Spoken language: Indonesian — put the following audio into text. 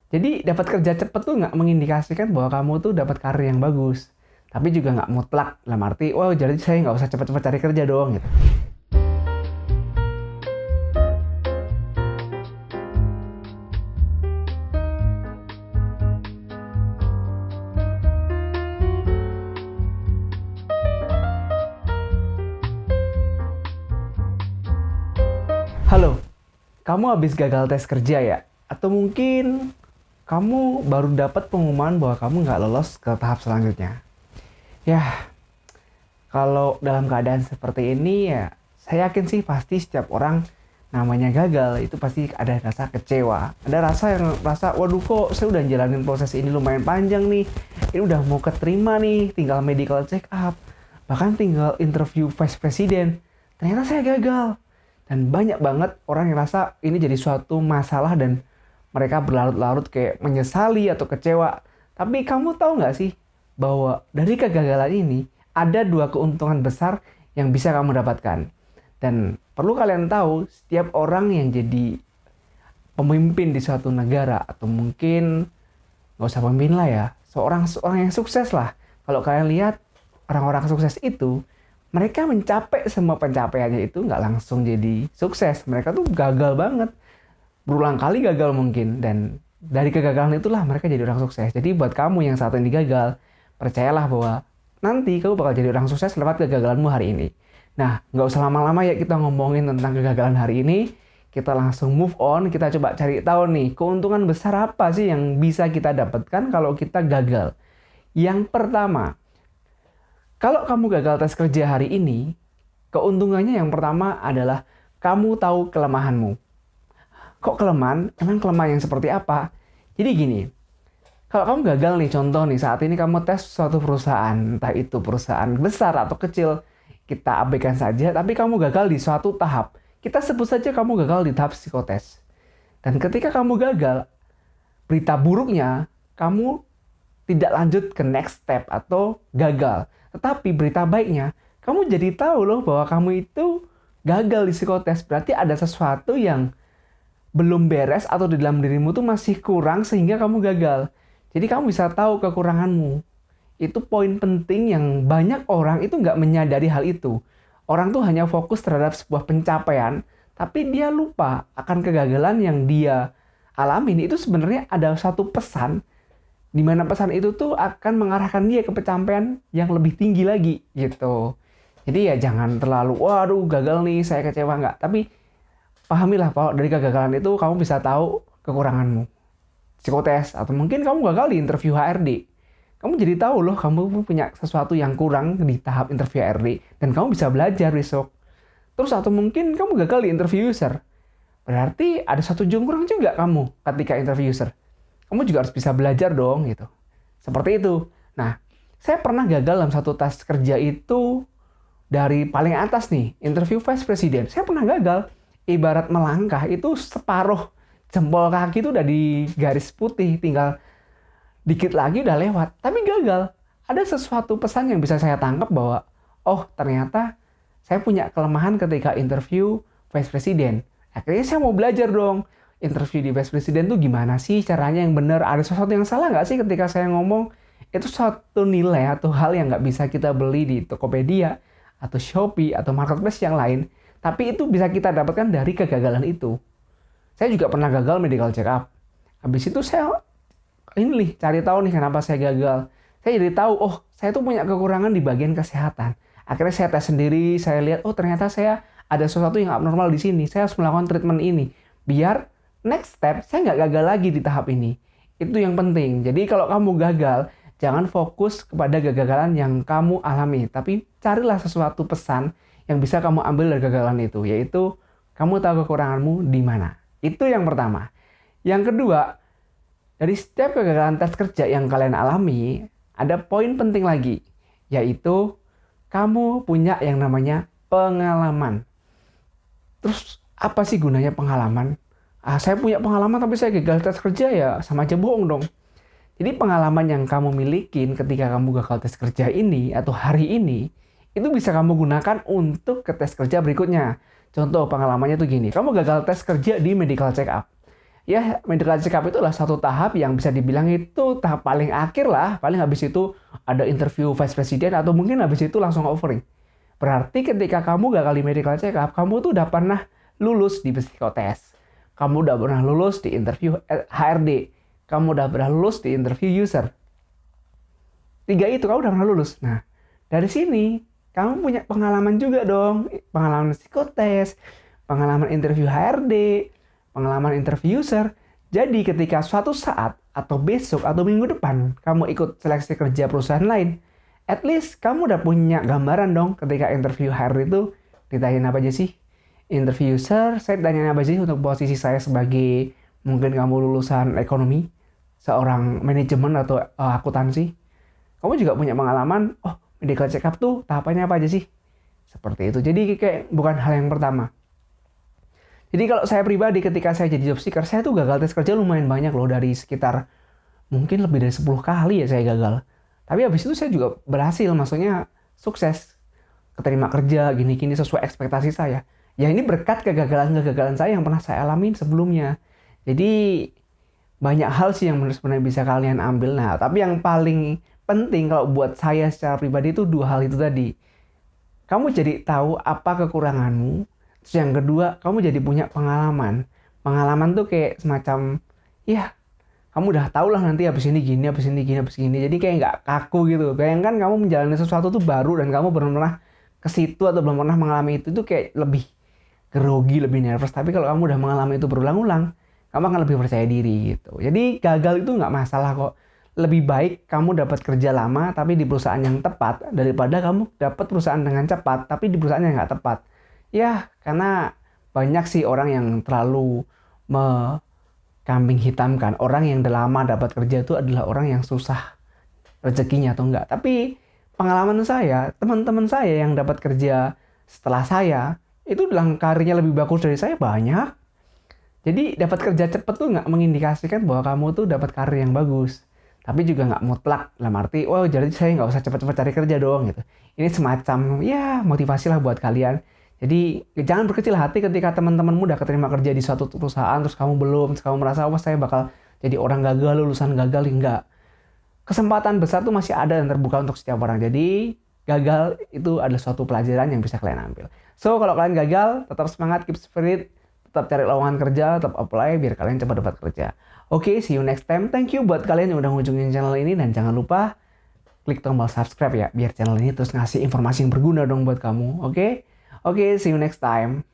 Jadi dapat kerja cepet tuh nggak mengindikasikan bahwa kamu tuh dapat karir yang bagus. Tapi juga nggak mutlak, dalam arti, wah jadi saya nggak usah cepet-cepet cari kerja dong gitu. Halo, kamu habis gagal tes kerja ya? Atau mungkin kamu baru dapat pengumuman bahwa kamu nggak lolos ke tahap selanjutnya? Ya, kalau dalam keadaan seperti ini ya, saya yakin sih pasti setiap orang namanya gagal itu pasti ada rasa kecewa. Ada rasa yang rasa, waduh kok saya udah jalanin proses ini lumayan panjang nih. Ini udah mau keterima nih, tinggal medical check up. Bahkan tinggal interview vice president. Ternyata saya gagal. Dan banyak banget orang yang rasa ini jadi suatu masalah dan mereka berlarut-larut kayak menyesali atau kecewa. Tapi kamu tahu nggak sih bahwa dari kegagalan ini ada dua keuntungan besar yang bisa kamu dapatkan. Dan perlu kalian tahu, setiap orang yang jadi pemimpin di suatu negara atau mungkin nggak usah pemimpin lah ya, seorang yang sukses lah. Kalau kalian lihat orang-orang sukses itu, mereka mencapai semua pencapaiannya itu nggak langsung jadi sukses. Mereka tuh gagal banget, berulang kali gagal mungkin, dan dari kegagalan itulah mereka jadi orang sukses. Jadi buat kamu yang saat ini gagal, percayalah bahwa nanti kamu bakal jadi orang sukses lewat kegagalanmu hari ini. Nah, nggak usah lama-lama ya kita ngomongin tentang kegagalan hari ini. Kita langsung move on, kita coba cari tahu nih, keuntungan besar apa sih yang bisa kita dapatkan kalau kita gagal. Yang pertama, kalau kamu gagal tes kerja hari ini, keuntungannya yang pertama adalah kamu tahu kelemahanmu. Kok kelemahan? Emang kelemahan yang seperti apa? Jadi gini, kalau kamu gagal nih, contoh nih, saat ini kamu tes suatu perusahaan, entah itu perusahaan besar atau kecil, kita abaikan saja, tapi kamu gagal di suatu tahap. Kita sebut saja kamu gagal di tahap psikotes. Dan ketika kamu gagal, berita buruknya, kamu tidak lanjut ke next step atau gagal. Tetapi berita baiknya, kamu jadi tahu loh bahwa kamu itu gagal di psikotes. Berarti ada sesuatu yang belum beres atau di dalam dirimu tuh masih kurang sehingga kamu gagal. Jadi kamu bisa tahu kekuranganmu. Itu poin penting yang banyak orang itu nggak menyadari hal itu. Orang tuh hanya fokus terhadap sebuah pencapaian, tapi dia lupa akan kegagalan yang dia alamin. Itu sebenarnya ada satu pesan, di mana pesan itu tuh akan mengarahkan dia ke pencapaian yang lebih tinggi lagi, gitu. Jadi ya jangan terlalu, waduh gagal nih, saya kecewa nggak. Tapi pahamilah bahwa dari kegagalan itu kamu bisa tahu kekuranganmu. Psikotes, atau mungkin kamu gagal di interview HRD. Kamu jadi tahu loh, kamu punya sesuatu yang kurang di tahap interview HRD, dan kamu bisa belajar besok. Terus atau mungkin kamu gagal di interview user. Berarti ada satu jam kurang juga kamu ketika interview user. Kamu juga harus bisa belajar dong gitu. Seperti itu. Nah, saya pernah gagal dalam satu tes kerja itu dari paling atas nih, interview vice president. Saya pernah gagal. Ibarat melangkah itu separuh jempol kaki itu udah di garis putih, tinggal dikit lagi udah lewat, tapi gagal. Ada sesuatu pesan yang bisa saya tangkap bahwa, oh ternyata saya punya kelemahan ketika interview vice president. Akhirnya saya mau belajar dong, interview di vice president tuh gimana sih caranya yang benar, ada sesuatu yang salah nggak sih ketika saya ngomong. Itu suatu nilai atau hal yang nggak bisa kita beli di Tokopedia, atau Shopee, atau marketplace yang lain, tapi itu bisa kita dapatkan dari kegagalan itu. Saya juga pernah gagal medical check up. Habis itu saya cari tahu nih kenapa saya gagal. Saya jadi tahu, oh saya tuh punya kekurangan di bagian kesehatan. Akhirnya saya tes sendiri, saya lihat, oh ternyata saya ada sesuatu yang abnormal di sini. Saya harus melakukan treatment ini. Biar next step, saya nggak gagal lagi di tahap ini. Itu yang penting. Jadi kalau kamu gagal, jangan fokus kepada kegagalan yang kamu alami. Tapi carilah sesuatu pesan yang bisa kamu ambil dari kegagalan itu. Yaitu, kamu tahu kekuranganmu di mana. Itu yang pertama. Yang kedua, dari setiap kegagalan tes kerja yang kalian alami, ada poin penting lagi, yaitu kamu punya yang namanya pengalaman. Terus apa sih gunanya pengalaman? Saya punya pengalaman tapi saya gagal tes kerja, ya sama aja bohong dong. Jadi pengalaman yang kamu milikin ketika kamu gagal tes kerja ini atau hari ini, itu bisa kamu gunakan untuk ke tes kerja berikutnya. Contoh pengalamannya tuh gini, kamu gagal tes kerja di medical check up. Ya, medical check up itu adalah satu tahap yang bisa dibilang itu tahap paling akhir lah. Paling habis itu ada interview vice president atau mungkin habis itu langsung offering. Berarti ketika kamu gagal di medical check up, kamu tuh udah pernah lulus di psikotest. Kamu udah pernah lulus di interview HRD. Kamu udah pernah lulus di interview user. 3 itu kamu udah pernah lulus. Nah, dari sini kamu punya pengalaman juga dong. Pengalaman psikotest, pengalaman interview HRD, pengalaman interview user. Jadi ketika suatu saat atau besok atau minggu depan kamu ikut seleksi kerja perusahaan lain, at least kamu udah punya gambaran dong ketika interview HRD itu ditanyain apa aja sih. Interview user, saya tanya apa sih untuk posisi saya sebagai mungkin kamu lulusan ekonomi, seorang manajemen atau akuntansi. Kamu juga punya pengalaman, oh medical check up tuh tahapannya apa aja sih? Seperti itu. Jadi kayak bukan hal yang pertama. Jadi kalau saya pribadi ketika saya jadi job seeker, saya tuh gagal tes kerja lumayan banyak loh, dari sekitar mungkin lebih dari 10 kali ya saya gagal. Tapi habis itu saya juga berhasil, maksudnya sukses. Keterima kerja gini-gini sesuai ekspektasi saya. Ya ini berkat kegagalan-kegagalan saya yang pernah saya alamin sebelumnya. Jadi banyak hal sih yang sebenarnya bisa kalian ambil. Nah, tapi yang paling penting kalau buat saya secara pribadi itu 2 hal itu tadi. Kamu jadi tahu apa kekuranganmu. Terus yang kedua, kamu jadi punya pengalaman. Pengalaman tuh kayak semacam, ya kamu udah tahu lah nanti habis ini gini, habis ini gini, habis gini. Jadi kayak nggak kaku gitu. Bayangkan kamu menjalani sesuatu tuh baru dan kamu belum pernah ke situ atau belum pernah mengalami itu tuh kayak lebih grogi, lebih nervous. Tapi kalau kamu udah mengalami itu berulang-ulang, kamu akan lebih percaya diri gitu. Jadi gagal itu nggak masalah kok. Lebih baik kamu dapat kerja lama tapi di perusahaan yang tepat daripada kamu dapat perusahaan dengan cepat tapi di perusahaan yang nggak tepat. Ya, karena banyak sih orang yang terlalu kambing hitamkan. Orang yang udah lama dapat kerja itu adalah orang yang susah rezekinya atau enggak. Tapi pengalaman saya, teman-teman saya yang dapat kerja setelah saya, itu dalam karirnya lebih bagus dari saya banyak. Jadi dapat kerja cepat tuh nggak mengindikasikan bahwa kamu tuh dapat karir yang bagus. Tapi juga nggak mutlak, dalam arti, oh jadi saya nggak usah cepat-cepat cari kerja dong gitu. Ini semacam, ya motivasi lah buat kalian. Jadi jangan berkecil hati ketika teman-temanmu udah keterima kerja di suatu perusahaan, terus kamu belum, terus kamu merasa, wah saya bakal jadi orang gagal, lulusan gagal, enggak. Kesempatan besar tuh masih ada dan terbuka untuk setiap orang. Jadi gagal itu adalah suatu pelajaran yang bisa kalian ambil. So kalau kalian gagal, tetap semangat, keep spirit, tetap cari lowongan kerja, tetap apply biar kalian cepat dapat kerja. Oke, see you next time. Thank you buat kalian yang udah ngunjungin channel ini dan jangan lupa klik tombol subscribe ya biar channel ini terus ngasih informasi yang berguna dong buat kamu. Oke, see you next time.